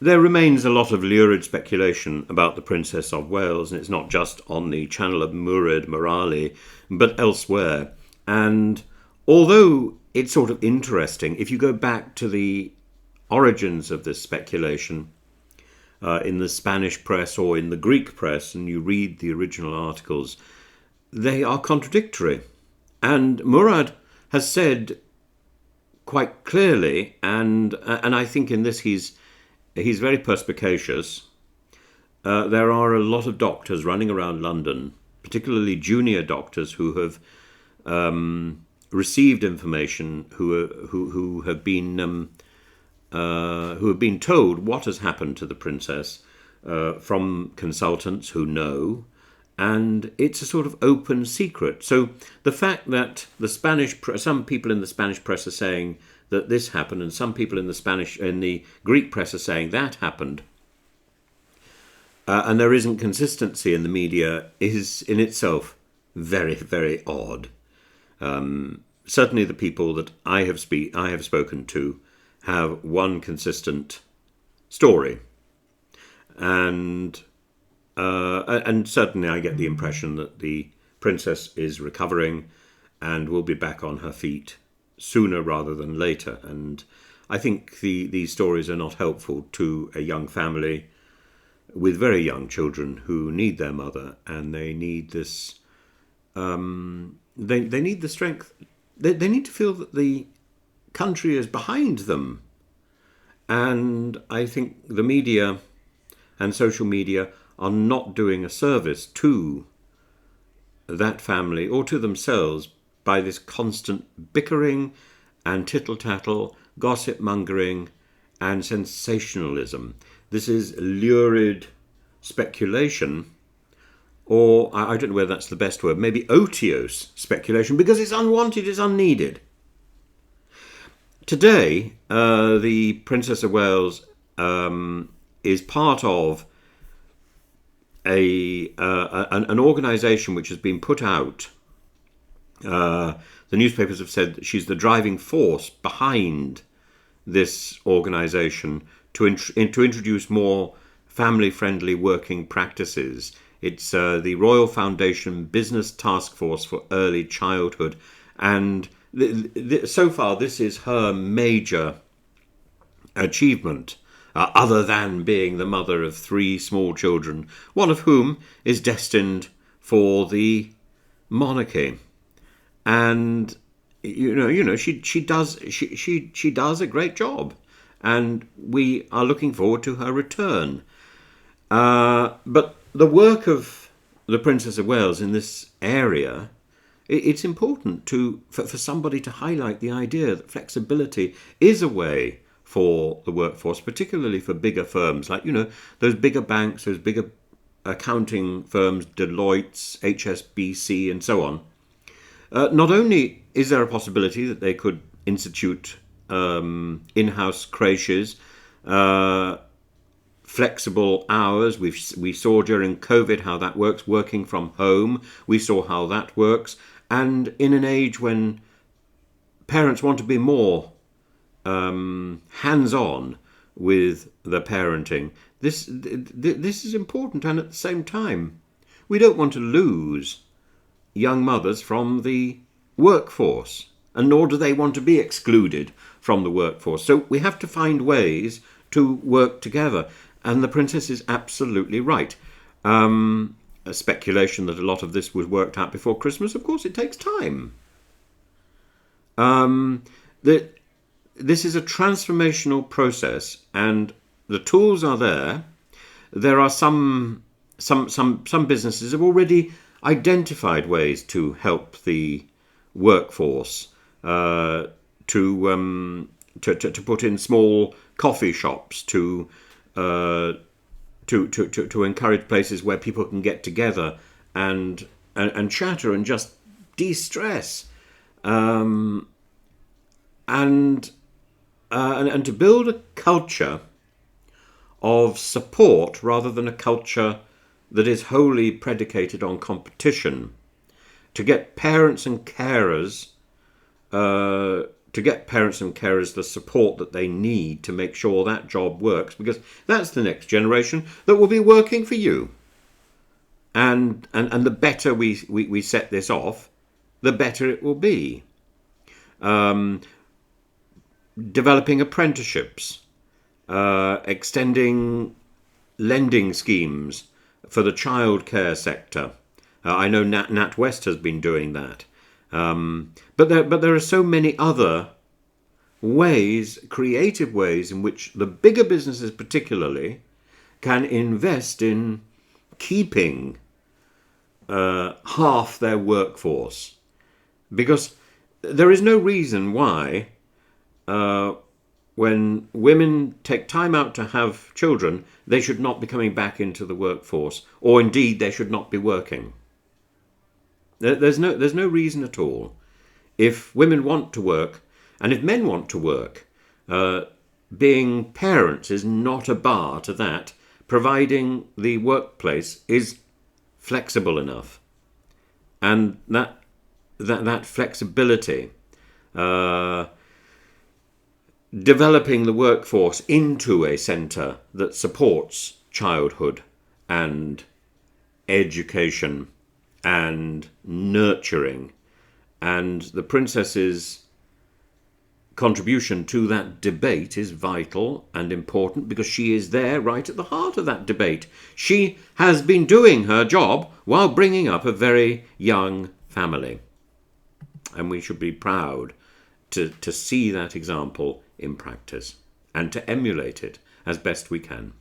There remains a lot of lurid speculation about the Princess of Wales, and it's not just on the channel of Murad Morali, but elsewhere. And although it's sort of interesting, if you go back to the origins of this speculation in the Spanish press or in the Greek press, and you read the original articles, they are contradictory. And Murad has said quite clearly, and I think in this he's very perspicacious. There are a lot of doctors running around London, particularly junior doctors who have received information, who have been told what has happened to the princess from consultants who know, and it's a sort of open secret. So the fact that some people in the Spanish press are saying that this happened, and some people in the Greek press are saying that happened, and there isn't consistency in the media, is in itself very, very odd. Certainly, the people that I have spoken to have one consistent story, and certainly I get the impression that the princess is recovering and will be back on her feet sooner rather than later. And I think these stories are not helpful to a young family with very young children who need their mother, and they need this. They need the strength. They need to feel that the country is behind them. And I think the media and social media are not doing a service to that family or to themselves by this constant bickering and tittle-tattle, gossip-mongering and sensationalism. This is lurid speculation, or I don't know whether that's the best word, maybe otiose speculation, because it's unwanted, it's unneeded. Today, the Princess of Wales is part of an organisation which has been put out. The newspapers have said that she's the driving force behind this organisation to introduce more family-friendly working practices. It's the Royal Foundation Business Task Force for Early Childhood, and so far this is her major achievement, other than being the mother of 3 small children, one of whom is destined for the monarchy. And she does a great job, and we are looking forward to her return. But the work of the Princess of Wales in this area, it's important for somebody to highlight the idea that flexibility is a way for the workforce, particularly for bigger firms like, those bigger banks, those bigger accounting firms, Deloitte's, HSBC, and so on. Not only is there a possibility that they could institute in-house creches, flexible hours. We saw during COVID how that works, working from home. We saw how that works. And in an age when parents want to be more hands-on with the parenting, this is important. And at the same time, we don't want to lose young mothers from the workforce, and nor do they want to be excluded from the workforce. So we have to find ways to work together. And the princess is absolutely right. A speculation that a lot of this was worked out before Christmas. Of course, it takes time. This is a transformational process, and the tools are there. There are some businesses have already identified ways to help the workforce to put in small coffee shops, to encourage places where people can get together and chatter and just de-stress, and to build a culture of support rather than a culture that is wholly predicated on competition, to get parents and carers to get parents and carers the support that they need to make sure that job works, because that's the next generation that will be working for you. And the better we set this off, the better it will be. Developing apprenticeships, extending lending schemes for the childcare sector. I know NatWest has been doing that. But there are so many other ways, creative ways, in which the bigger businesses particularly can invest in keeping half their workforce. Because there is no reason why when women take time out to have children, they should not be coming back into the workforce, or indeed they should not be working. There's no reason at all. If women want to work, and if men want to work, being parents is not a bar to that, providing the workplace is flexible enough. And that flexibility, developing the workforce into a centre that supports childhood and education and nurturing, and the princess's contribution to that debate is vital and important, because she is there right at the heart of that debate. She has been doing her job while bringing up a very young family, and we should be proud to see that example in practice and to emulate it as best we can.